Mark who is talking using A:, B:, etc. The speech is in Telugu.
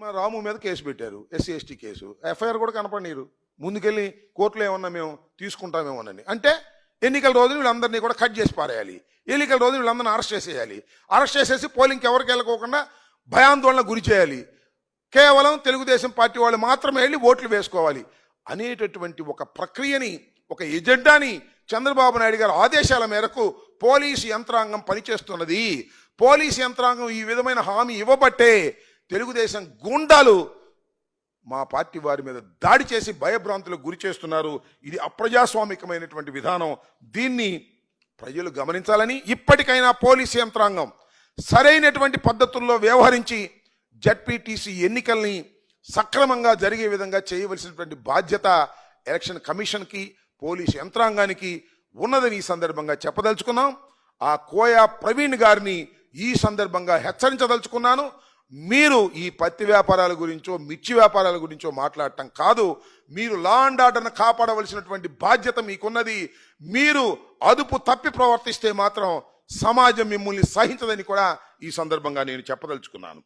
A: మా రాము మీద కేసు పెట్టారు, ఎస్సీ ఎస్టీ కేసు. ఎఫ్ఐఆర్ కూడా కనపడనీరు. ముందుకెళ్ళి కోర్టులో ఏమన్నా మేము తీసుకుంటామేమోనని. అంటే ఎన్నికల రోజున వీళ్ళందరినీ కూడా కట్ చేసి పారేయాలి, ఎన్నికల రోజున వీళ్ళందరినీ అరెస్ట్ చేసేయాలి, అరెస్ట్ చేసేసి పోలింగ్కి ఎవరికి వెళ్ళకోకుండా భయాందోళన గురి చేయాలి, కేవలం తెలుగుదేశం పార్టీ వాళ్ళు మాత్రమే వెళ్ళి ఓట్లు వేసుకోవాలి అనేటటువంటి ఒక ప్రక్రియని, ఒక ఎజెండాని చంద్రబాబు నాయుడు గారి ఆదేశాల మేరకు పోలీసు యంత్రాంగం పనిచేస్తున్నది. పోలీసు యంత్రాంగం ఈ విధమైన హామీ ఇవ్వబట్టే తెలుగుదేశం గూండాలు మా పార్టీ వారి మీద దాడి చేసి భయభ్రాంతులకు గురి చేస్తున్నారు. ఇది అప్రజాస్వామికమైనటువంటి విధానం. దీన్ని ప్రజలు గమనించాలని, ఇప్పటికైనా పోలీసు యంత్రాంగం సరైనటువంటి పద్ధతుల్లో వ్యవహరించి జడ్పీటీసీ ఎన్నికల్ని సక్రమంగా జరిగే విధంగా చేయవలసినటువంటి బాధ్యత ఎలక్షన్ కమిషన్కి, పోలీసు యంత్రాంగానికి ఉన్నదని ఈ సందర్భంగా చెప్పదలుచుకున్నాం. ఆ కోయా ప్రవీణ్ గారిని ఈ సందర్భంగా హెచ్చరించదలుచుకున్నాను. మీరు ఈ పత్తి వ్యాపారాల గురించో మిర్చి వ్యాపారాల గురించో మాట్లాడటం కాదు, మీరు లా అండ్ ఆర్డర్ను కాపాడవలసినటువంటి బాధ్యత మీకున్నది. మీరు అదుపు తప్పి ప్రవర్తిస్తే మాత్రం సమాజం మిమ్మల్ని సహించదని కూడా ఈ సందర్భంగా నేను చెప్పదలుచుకున్నాను.